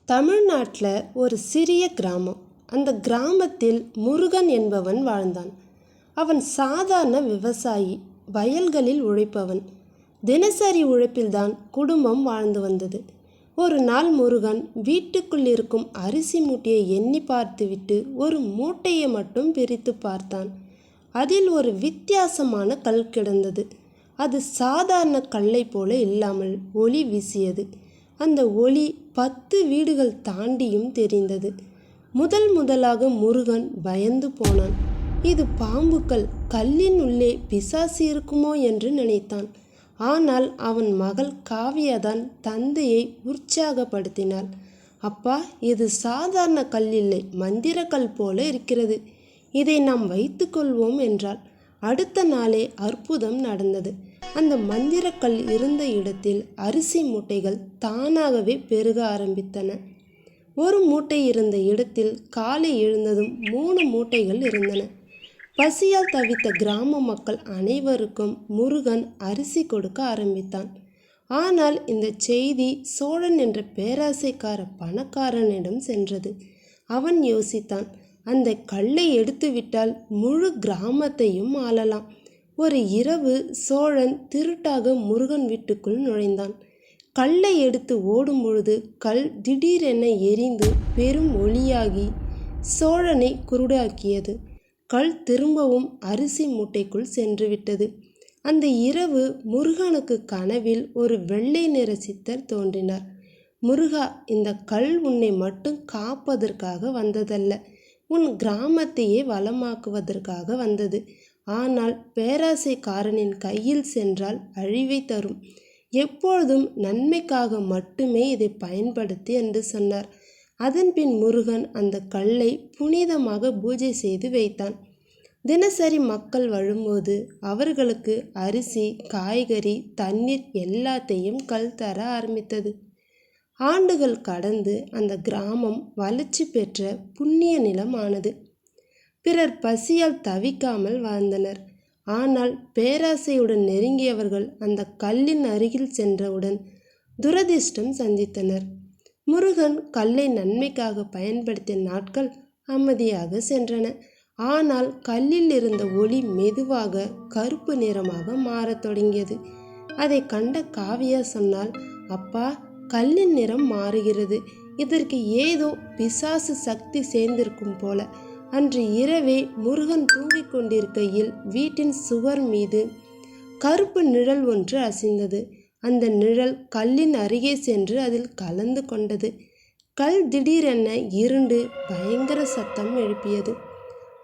தமிழ்நாட்டில் ஒரு சிறிய கிராமம். அந்த கிராமத்தில் முருகன் என்பவன் வாழ்ந்தான். அவன் சாதாரண விவசாயி, வயல்களில் உழைப்பவன். தினசரி உழைப்பில்தான் குடும்பம் வாழ்ந்து வந்தது. ஒரு நாள் முருகன் வீட்டுக்குள் இருக்கும் அரிசி மூட்டையை எண்ணி பார்த்துவிட்டு ஒரு மூட்டையை மட்டும் பிரித்து பார்த்தான். அதில் ஒரு வித்தியாசமான கல் கிடந்தது. அது சாதாரண கல்லை போல இல்லாமல் ஒளி வீசியது. அந்த ஒளி 10 வீடுகள் தாண்டியும் தெரிந்தது. முதலாக முருகன் பயந்து போனான். இது பாம்புக்கள், கல்லின் உள்ளே பிசாசு இருக்குமோ என்று நினைத்தான். ஆனால் அவன் மகள் காவியாதான் தந்தையை உற்சாகப்படுத்தினாள். அப்பா, இது சாதாரண கல் இல்லை, மந்திர கல் போல இருக்கிறது. இதை நாம் வைத்துக்கொள்வோம் என்றாள். அடுத்த நாளே அற்புதம் நடந்தது. அந்த மந்திரக்கல் இருந்த இடத்தில் அரிசி மூட்டைகள் தானாகவே பெருக ஆரம்பித்தன. ஒரு மூட்டை இருந்த இடத்தில் காலை எழுந்ததும் 3 மூட்டைகள் இருந்தன. பசியால் தவித்த கிராம மக்கள் அனைவருக்கும் முருகன் அரிசி கொடுக்க ஆரம்பித்தான். ஆனால் இந்த செய்தி சோழன் என்ற பேராசைக்கார பணக்காரனிடம் சென்றது. அவன் யோசித்தான், அந்த கல்லை எடுத்துவிட்டால் முழு கிராமத்தையும் ஆளலாம். ஒரு இரவு சோழன் திருட்டாக முருகன் வீட்டுக்குள் நுழைந்தான். கல்லை எடுத்து ஓடும் பொழுது கல் திடீரென எரிந்து பெரும் ஒளியாகி சோழனை குருடாக்கியது. கல் திரும்பவும் அரிசி மூட்டைக்குள் சென்று விட்டது. அந்த இரவு முருகனுக்கு கனவில் ஒரு வெள்ளை நிற சித்தர் தோன்றினார். முருகா, இந்த கல் உன்னை மட்டும் காப்பதற்காக வந்ததல்ல, உன் கிராமத்தையே வளமாக்குவதற்காக வந்தது. ஆனால் பேராசைக்காரனின் கையில் சென்றால் அழிவை தரும். எப்பொழுதும் நன்மைக்காக மட்டுமே இதை பயன்படுத்தி என்று சொன்னார். அதன்பின் முருகன் அந்த கல்லை புனிதமாக பூஜை செய்து வைத்தான். தினசரி மக்கள் வரும்போது அவர்களுக்கு அரிசி, காய்கறி, தண்ணீர் எல்லாத்தையும் கல் தர ஆரம்பித்தது. ஆண்டுகள் கடந்து அந்த கிராமம் வளர்ச்சி பெற்ற புண்ணிய நிலம் ஆனது. பிறர் பசியால் தவிக்காமல் வாழ்ந்தனர். ஆனால் பேராசையுடன் நெருங்கியவர்கள் அந்த கல்லின் அருகில் சென்றவுடன் துரதிர்ஷ்டம் சந்தித்தனர். முருகன் கல்லை நன்மைக்காக பயன்படுத்திய நாட்கள் அமைதியாக சென்றன. ஆனால் கல்லில் இருந்த ஒளி மெதுவாக கருப்பு நிறமாக மாறத் தொடங்கியது. அதை கண்ட காவியா சொன்னால், அப்பா, கல்லின் நிறம் மாறுகிறது. இதற்கு ஏதோ பிசாசு சக்தி சேர்ந்திருக்கும் போல. அன்று இரவே முருகன் தூங்கிக் கொண்டிருக்கையில் வீட்டின் சுவர் மீது கருப்பு நிழல் ஒன்று அசைந்தது. அந்த நிழல் கல்லின் அருகே சென்று அதில் கலந்து கொண்டது. கல் திடீரென இருண்டு பயங்கர சத்தம் எழுப்பியது.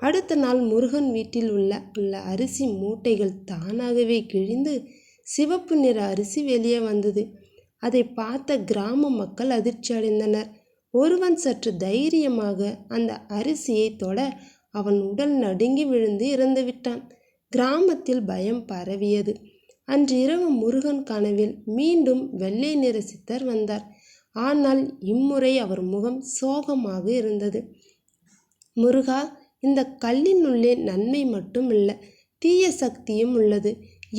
அடுத்த நாள் முருகன் வீட்டில் உள்ள அரிசி மூட்டைகள் தானாகவே கிழிந்து சிவப்பு நிற அரிசி வெளியே வந்தது. அதை பார்த்த கிராம மக்கள் அதிர்ச்சி அடைந்தனர். ஒருவன் சற்று தைரியமாக அந்த அரிசியை தொட அவன் உடல் நடுங்கி விழுந்து இறந்து விட்டான். கிராமத்தில் பயம் பரவியது. அன்று இரவு முருகன் கனவில் மீண்டும் வெள்ளை நிற சித்தர் வந்தார். ஆனால் இம்முறை அவர் முகம் சோகமாக இருந்தது. முருகா, இந்த கல்லின் உள்ளே நன்மை மட்டும் இல்லை, தீய சக்தியும் உள்ளது.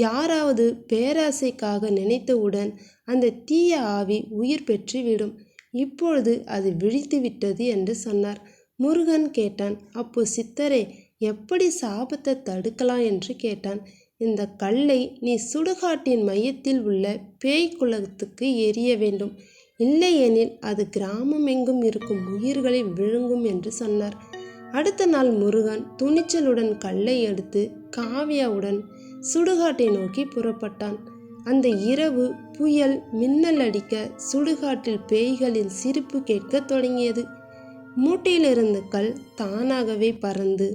யாராவது பேராசைக்காக நினைத்தவுடன் அந்த தீய ஆவி உயிர் பெற்று விடும். இப்பொழுது அது விழித்து விட்டது என்று சொன்னார். முருகன் கேட்டான், அப்போ சித்தரே, எப்படி சாபத்தை தடுக்கலாம் என்று கேட்டான். இந்த கல்லை நீ சுடுகாட்டின் மையத்தில் உள்ள பேய் குளத்துக்கு எரிய வேண்டும். இல்லையெனில் அது கிராமம் எங்கும் இருக்கும் உயிர்களை விழுங்கும் என்று சொன்னார். அடுத்த நாள் முருகன் துணிச்சலுடன் கல்லை எடுத்து காவியாவுடன் சுடுகாட்டை நோக்கி புறப்பட்டான். அந்த இரவு புயல் மின்னல் அடிக்க சுடுகாட்டில் பேய்களின் சிரிப்பு கேட்க தொடங்கியது. மூட்டையிலிருந்து கல் தானாகவே பறந்து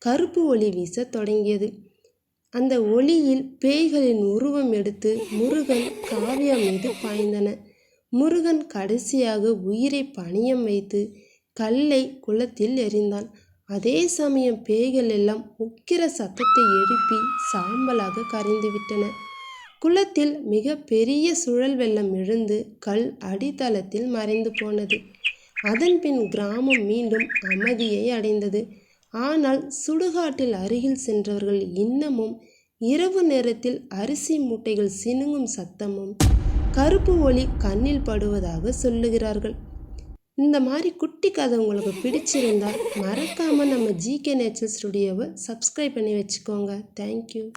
கருப்பு ஒளி வீச தொடங்கியது. அந்த ஒளியில் பேய்களின் உருவம் எடுத்து முருகன் காவியா மீது பாய்ந்தன. முருகன் கடைசியாக உயிரை பணியம் வைத்து கல்லை குளத்தில் எறிந்தான். அதே சமயம் பேய்கள் எல்லாம் உக்கிர சத்தத்தை எழுப்பி சாம்பலாக கரைந்துவிட்டன. குளத்தில் மிக பெரிய சுழல் வெள்ளம் எழுந்து கல் அடித்தளத்தில் மறைந்து போனது. அதன்பின் கிராமம் மீண்டும் அமைதியை அடைந்தது. ஆனால் சுடுகாட்டில் அருகில் சென்றவர்கள் இன்னமும் இரவு நேரத்தில் அரிசி மூட்டைகள் சினுங்கும் சத்தமும் கருப்பு ஒளி கண்ணில் படுவதாக சொல்லுகிறார்கள். இந்த மாதிரி குட்டி கதை உங்களுக்கு பிடிச்சிருந்தா மறக்காமல் நம்ம ஜிகே நேச்சர் ஸ்டுடியோவை சப்ஸ்கிரைப் பண்ணி வச்சுக்கோங்க. தேங்க்யூ.